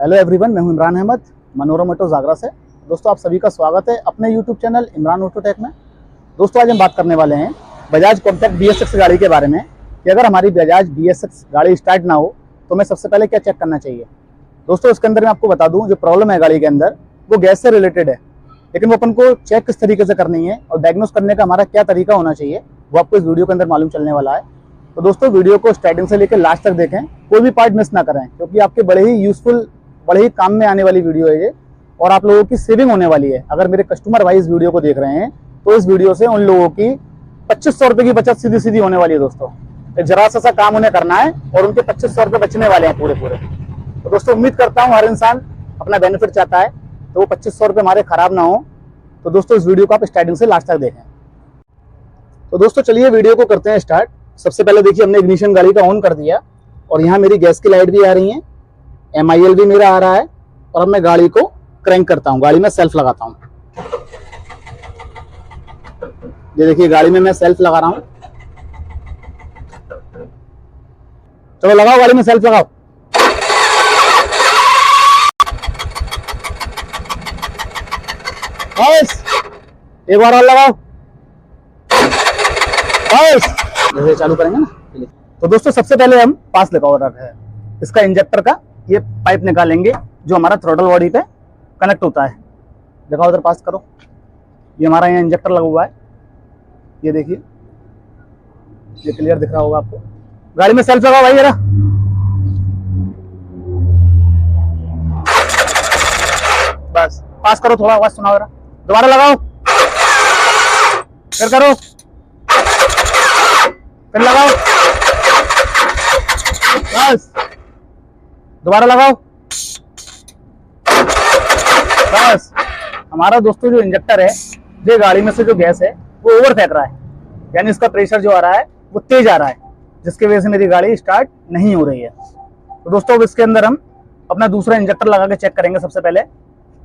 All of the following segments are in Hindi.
हेलो एवरीवन, मैं हूं इमरान अहमद, मनोरम ऑटो आगरा से। दोस्तों, आप सभी का स्वागत है अपने यूट्यूब चैनल इमरान ऑटोटेक में। दोस्तों, आज हम बात करने वाले हैं बजाज कॉम्पैक्ट BS6 गाड़ी के बारे में कि अगर हमारी बजाज BS6 गाड़ी स्टार्ट ना हो तो हमें सबसे पहले क्या चेक करना चाहिए। दोस्तों, इसके अंदर मैं आपको बता दूं, जो प्रॉब्लम है गाड़ी के अंदर वो गैस से रिलेटेड है, लेकिन वो अपन को चेक किस तरीके से करनी है और डायग्नोस करने का हमारा क्या तरीका होना चाहिए वो आपको इस वीडियो के अंदर मालूम चलने वाला है। तो दोस्तों, वीडियो को स्टार्टिंग से लेकर लास्ट तक देखें, कोई भी पार्ट मिस ना करें, क्योंकि आपके बड़े ही यूजफुल, बड़े ही काम में आने वाली वीडियो है ये और आप लोगों की सेविंग होने वाली है। अगर मेरे कस्टमर भाई इस वीडियो को देख रहे हैं तो इस वीडियो से उन लोगों की 2500 रुपए की बचत सीधी सीधी होने वाली है। दोस्तों, एक जरा सा काम उन्हें करना है और उनके 2500 रुपए बचने वाले हैं पूरे। तो दोस्तों, उम्मीद करता हूँ हर इंसान अपना बेनिफिट चाहता है, तो वो 2500 रुपए हमारे खराब ना हो। तो दोस्तों, इस वीडियो को आप स्टार्टिंग से लास्ट तक देखें। तो दोस्तों, चलिए वीडियो को करते हैं स्टार्ट। सबसे पहले देखिए, हमने इग्निशन गाड़ी का ऑन कर दिया और यहाँ मेरी गैस की लाइट भी आ रही है, MIL भी मेरा आ रहा है और अब मैं गाड़ी को क्रैंक करता हूँ, गाड़ी में सेल्फ लगाता हूँ। ये देखिए, गाड़ी में मैं सेल्फ लगा रहा हूँ। चलो लगाओ, गाड़ी में सेल्फ लगाओ। बस एक बार और लगाओ। बस जैसे चालू करेंगे ना। तो दोस्तों, सबसे पहले हम पास लगाओ रखा है इसका इंजेक्टर का, ये पाइप निकालेंगे जो हमारा थ्रोटल बॉडी पे कनेक्ट होता है। दिखाओ, उधर पास करो। ये हमारा यहाँ इंजेक्टर लगा हुआ है, ये देखिए, ये क्लियर दिख रहा होगा आपको। गाड़ी में सेल्फ लगाओ भाई जरा। बस पास करो, थोड़ा आवाज सुनाओ जरा। दोबारा लगाओ, फिर करो, फिर लगाओ, बस दोबारा लगाओ। बस हमारा दोस्तों जो इंजेक्टर है, ये गाड़ी में से जो गैस है वो ओवर फेंक रहा है, यानी इसका प्रेशर जो आ रहा है वो तेज आ रहा है, जिसकी वजह से मेरी गाड़ी स्टार्ट नहीं हो रही है। तो दोस्तों, अब इसके अंदर हम अपना दूसरा इंजेक्टर लगा के चेक करेंगे सबसे पहले,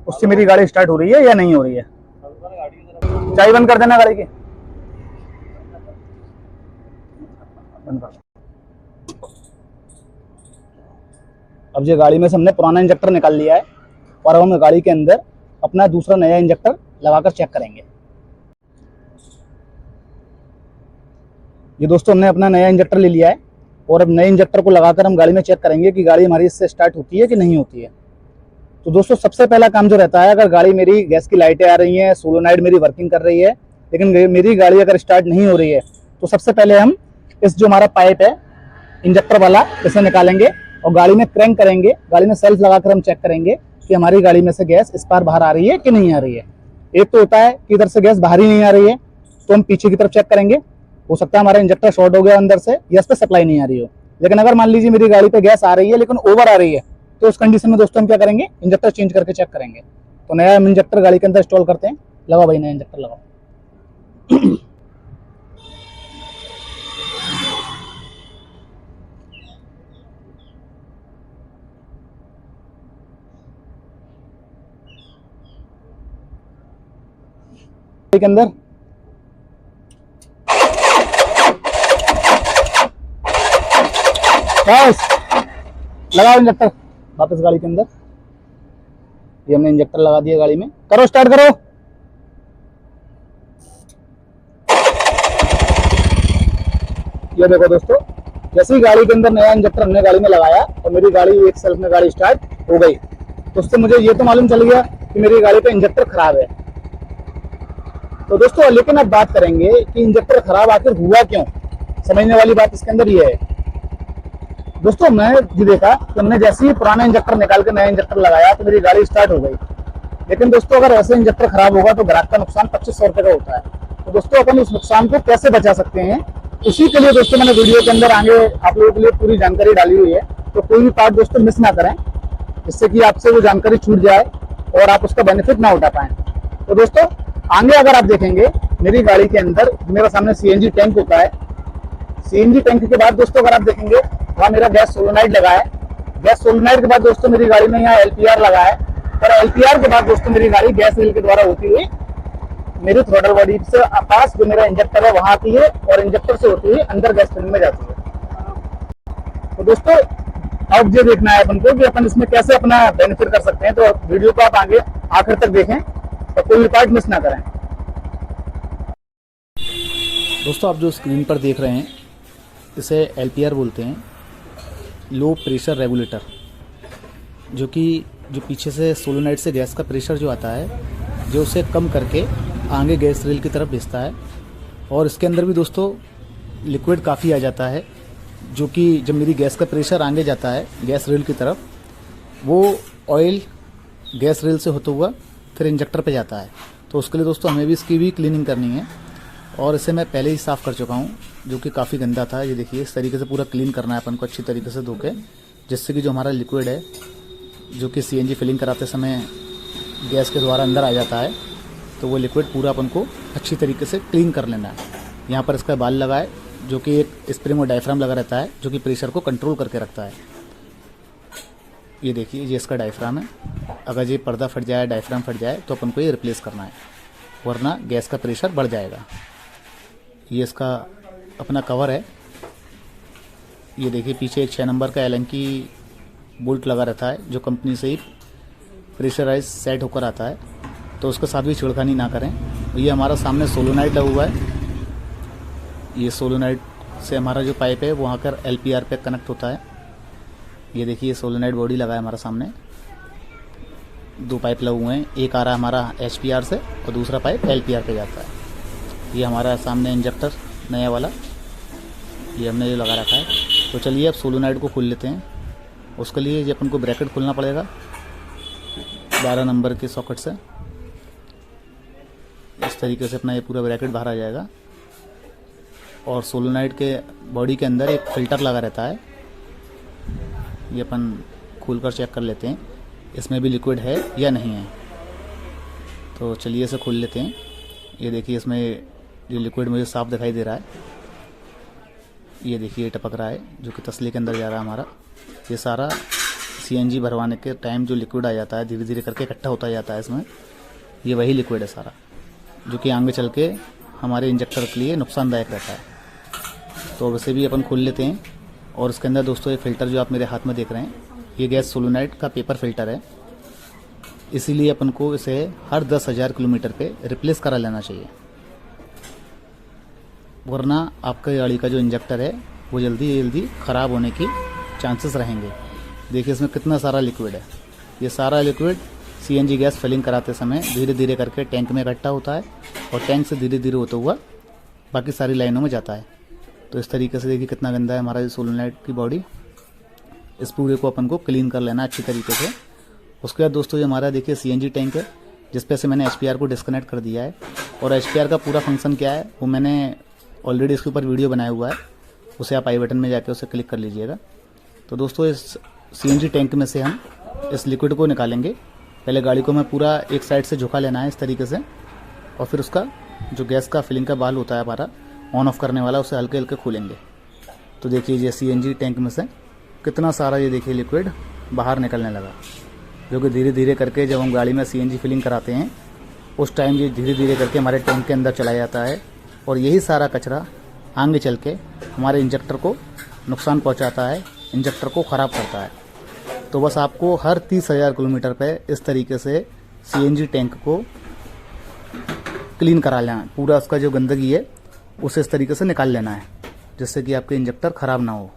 उससे मेरी गाड़ी स्टार्ट हो रही है या नहीं हो रही है। चाय बंद कर देना गाड़ी की, बंद कर। अब ये गाड़ी में से हमने पुराना इंजेक्टर निकाल लिया है और अब हम गाड़ी के अंदर अपना दूसरा नया इंजेक्टर लगाकर चेक करेंगे। ये दोस्तों, हमने अपना नया इंजेक्टर ले लिया है और अब नए इंजेक्टर को लगाकर हम गाड़ी में चेक करेंगे कि गाड़ी हमारी इससे स्टार्ट होती है कि नहीं होती है। तो दोस्तों, सबसे पहला काम जो रहता है, अगर गाड़ी मेरी गैस की लाइटें आ रही हैं, सोलोनाइड मेरी वर्किंग कर रही है, लेकिन मेरी गाड़ी अगर स्टार्ट नहीं हो रही है, तो सबसे पहले हम इस जो हमारा पाइप है इंजेक्टर वाला, इसे निकालेंगे और गाड़ी में क्रैंक करेंगे। गाड़ी में सेल्फ लगाकर हम चेक करेंगे कि हमारी गाड़ी में से गैस इस पार बाहर आ रही है कि नहीं आ रही है। एक तो होता है कि इधर से गैस बाहर ही नहीं आ रही है, तो हम पीछे की तरफ चेक करेंगे। हो सकता है हमारा इंजेक्टर शॉर्ट हो गया अंदर से, या इस पर सप्लाई नहीं आ रही हो। लेकिन अगर मान लीजिए मेरी गाड़ी पे गैस आ रही है लेकिन ओवर आ रही है, तो उस कंडीशन में दोस्तों हम क्या करेंगे, इंजेक्टर चेंज करके चेक करेंगे। तो नया हम इंजेक्टर गाड़ी के अंदर इंस्टॉल करते हैं। लगाओ भाई, नया इंजेक्टर लगाओ। के अंदर बस लगाओ इंजेक्टर वापस गाड़ी के अंदर। ये हमने इंजेक्टर लगा दिया गाड़ी में। करो, स्टार्ट करो। ये देखो दोस्तों, जैसे ही गाड़ी के अंदर नया इंजेक्टर हमने गाड़ी में लगाया और मेरी गाड़ी एक सेल्फ में गाड़ी स्टार्ट हो गई, तो उससे मुझे ये तो मालूम चल गया कि मेरी गाड़ी पे इंजेक्टर खराब है। तो दोस्तों, लेकिन अब बात करेंगे कि इंजेक्टर खराब आखिर हुआ क्यों। समझने वाली बात इसके अंदर ये है दोस्तों, मैं ये देखा कि हमने जैसे ही पुराना इंजेक्टर निकाल के नया इंजेक्टर लगाया तो मेरी गाड़ी स्टार्ट हो गई। लेकिन दोस्तों, अगर ऐसे इंजेक्टर खराब होगा तो ग्राहक का नुकसान 2500 रुपए का होता है। तो दोस्तों, अपन उस नुकसान को कैसे बचा सकते हैं, इसी के लिए दोस्तों मैंने वीडियो के अंदर आगे आप लोगों के लिए पूरी जानकारी डाली हुई है। तो कोई भी पार्ट दोस्तों मिस ना करें, जिससे कि आपसे वो जानकारी छूट जाए और आप उसका बेनिफिट ना उठा पाए। तो दोस्तों, आगे अगर आप देखेंगे मेरी गाड़ी के अंदर मेरे सामने CNG टैंक होता है। CNG टैंक के बाद दोस्तों अगर आप देखेंगे वहाँ मेरा गैस सोलोनाइड लगा है। गैस सोलोनाइड के बाद दोस्तों मेरी गाड़ी में यहाँ LPR लगा है और LPR के बाद दोस्तों मेरी गाड़ी गैस रील के द्वारा होती हुई मेरी थ्रोटल बॉडी से पास जो मेरा इंजेक्टर है वहां आती है और इंजेक्टर से होती हुई अंदर गैस फिल्म में जाती है। तो दोस्तों, अब ये देखना है अपन को कि अपन इसमें कैसे अपना बेनिफिट कर सकते हैं। तो वीडियो को आप आगे आखिर तक देखें और कोई भी पार्ट मिस ना करें। दोस्तों आप जो स्क्रीन पर देख रहे हैं इसे LPR बोलते हैं, लो प्रेशर रेगुलेटर, जो पीछे से सोलोनाइट से गैस का प्रेशर जो आता है जो उसे कम करके आगे गैस रेल की तरफ भेजता है। और इसके अंदर भी दोस्तों लिक्विड काफ़ी आ जाता है, जो कि जब मेरी गैस का प्रेशर आगे जाता है गैस रेल की तरफ, वो ऑयल गैस रेल से होता हुआ फिर इंजेक्टर पे जाता है। तो उसके लिए दोस्तों हमें भी इसकी भी क्लीनिंग करनी है, और इसे मैं पहले ही साफ़ कर चुका हूँ, जो कि काफ़ी गंदा था। ये देखिए इस तरीके से पूरा क्लीन करना है अपन को अच्छी तरीके से धो के, जिससे कि जो हमारा लिक्विड है जो कि CNG फिलिंग कराते समय गैस के द्वारा अंदर आ जाता है, तो वो लिक्विड पूरा अपन को अच्छी तरीके से क्लीन कर लेना है। यहाँ पर इसका बाल लगा है, जो कि एक स्प्रिंग और डायफ्राम लगा रहता है, जो कि प्रेशर को कंट्रोल करके रखता है। ये देखिए ये इसका डायफ्राम है। अगर ये पर्दा फट जाए, डायफ्राम फट जाए, तो अपन को ये रिप्लेस करना है, वरना गैस का प्रेशर बढ़ जाएगा। ये इसका अपना कवर है। ये देखिए पीछे एक 6 नंबर का एलन की बोल्ट लगा रहता है, जो कंपनी से ही प्रेशराइज सेट होकर आता है, तो उसके साथ भी छिड़खानी ना करें। ये हमारा सामने सोलोनाइट लगा हुआ है। ये सोलोनाइट से हमारा जो पाइप है वो आकर LPR पे कनेक्ट होता है। ये देखिए सोलोनाइट बॉडी लगा है हमारा सामने, 2 पाइप लगे हुए हैं, एक आ रहा है हमारा HPR से और दूसरा पाइप LPR पे जाता है। ये हमारा सामने इंजेक्टर नया वाला, ये हमने जो लगा रखा है। तो चलिए अब सोलोनाइट को खोल लेते हैं। उसके लिए ये अपन को ब्रैकेट खोलना पड़ेगा 12 नंबर के सॉकेट से। इस तरीके से अपना ये पूरा ब्रैकेट बाहर आ जाएगा, और सोलोनाइट के बॉडी के अंदर एक फ़िल्टर लगा रहता है। ये अपन खोलकर चेक कर लेते हैं इसमें भी लिक्विड है या नहीं है। तो चलिए इसे खोल लेते हैं। ये देखिए इसमें ये लिक्विड मुझे साफ दिखाई दे रहा है। ये देखिए टपक रहा है, जो कि तसले के अंदर जा रहा है हमारा। ये सारा CNG भरवाने के टाइम जो लिक्विड आ जाता है, धीरे धीरे करके इकट्ठा होता जाता है इसमें, ये वही लिक्विड है सारा, जो कि आगे चल के हमारे इंजेक्टर के लिए नुकसानदायक रहता है। तो वैसे भी अपन खोल लेते हैं। और इसके अंदर दोस्तों ये फ़िल्टर जो आप मेरे हाथ में देख रहे हैं, ये गैस सोलोनाइट का पेपर फ़िल्टर है। इसीलिए अपन को इसे हर 10,000 किलोमीटर पे रिप्लेस करा लेना चाहिए, वरना आपके गाड़ी का जो इंजेक्टर है वो जल्दी ख़राब होने की चांसेस रहेंगे। देखिए इसमें कितना सारा लिक्विड है। ये सारा लिक्विड CNG गैस फिलिंग कराते समय धीरे धीरे करके टैंक में इकट्ठा होता है, और टैंक से धीरे धीरे होता हुआ बाकी सारी लाइनों में जाता है। तो इस तरीके से देखिए कितना गंदा है हमारा ये सोलोनाइट की बॉडी। इस पूरे को अपन को क्लीन कर लेना अच्छी तरीके से। उसके बाद दोस्तों ये हमारा देखिए CNG टैंक है, जिस पे से मैंने HPR को डिस्कनेक्ट कर दिया है। और HPR का पूरा फंक्शन क्या है वो मैंने ऑलरेडी इसके ऊपर वीडियो बनाया हुआ है, उसे आप आई बटन में जाके उसे क्लिक कर लीजिएगा। तो दोस्तों इस CNG टैंक में से हम इस लिक्विड को निकालेंगे। पहले गाड़ी को मैं पूरा एक साइड से झुका लेना है इस तरीके से, और फिर उसका जो गैस का फिलिंग का बाल होता है हमारा ऑन ऑफ करने वाला, उसे हल्के हल्के खोलेंगे। तो देखिए ये CNG टैंक में से कितना सारा ये देखिए लिक्विड बाहर निकलने लगा, जो कि धीरे धीरे करके जब हम गाड़ी में CNG फिलिंग कराते हैं उस टाइम ये धीरे धीरे करके हमारे टैंक के अंदर चला जाता है, और यही सारा कचरा आगे चल के हमारे इंजेक्टर को नुकसान पहुंचाता है, इंजेक्टर को ख़राब करता है। तो बस आपको हर 30,000 किलोमीटर पे इस तरीके से CNG टैंक को क्लीन करा लेना है। पूरा उसका जो गंदगी है उसे इस तरीके से निकाल लेना है, जिससे कि आपके इंजेक्टर ख़राब ना हो।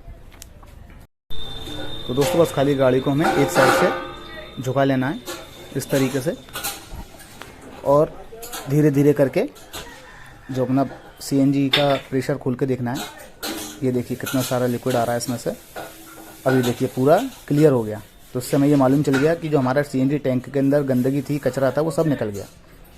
तो दोस्तों बस खाली गाड़ी को हमें एक साइड से झुका लेना है इस तरीके से, और धीरे धीरे करके जो अपना CNG का प्रेशर खोल के देखना है। ये देखिए कितना सारा लिक्विड आ रहा है इसमें से। अभी देखिए पूरा क्लियर हो गया। तो उससे हमें ये मालूम चल गया कि जो हमारा CNG टैंक के अंदर गंदगी थी, कचरा था, वो सब निकल गया।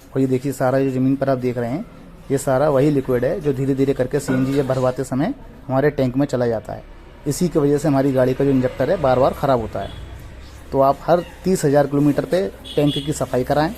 और ये देखिए सारा जो ज़मीन पर आप देख रहे हैं ये सारा वही लिक्विड है जो धीरे धीरे करके CNG जब भरवाते समय हमारे टैंक में चला जाता है। इसी की वजह से हमारी गाड़ी का जो इंजेक्टर है बार बार ख़राब होता है। तो आप हर 30,000 किलोमीटर पे टैंक की सफाई कराएं,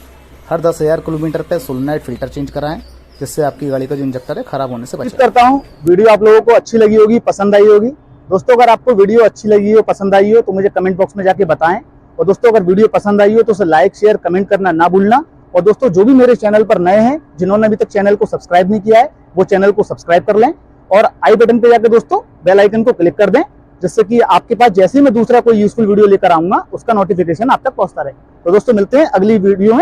हर 10,000 किलोमीटर पे सोलोनाइट फिल्टर चेंज कराएं, जिससे आपकी गाड़ी का जो इंजेक्टर है ख़राब होने से बचे। करता हूँ वीडियो आप लोगों को अच्छी लगी होगी, पसंद आई होगी। दोस्तों अगर आपको वीडियो अच्छी लगी हो, पसंद आई हो, तो मुझे कमेंट बॉक्स में जाके बताएं। और दोस्तों अगर वीडियो पसंद आई हो तो उसे लाइक, शेयर, कमेंट करना ना भूलना। और दोस्तों जो भी मेरे चैनल पर नए हैं, जिन्होंने अभी तक चैनल को सब्सक्राइब नहीं किया है, वो चैनल को सब्सक्राइब कर लें, और आई बटन पे जाके दोस्तों बेल आइकन को क्लिक कर दें, जिससे कि आपके पास जैसे ही मैं दूसरा कोई यूजफुल वीडियो लेकर आऊंगा उसका नोटिफिकेशन आप तक पहुंचता रहे। तो दोस्तों मिलते हैं अगली वीडियो में।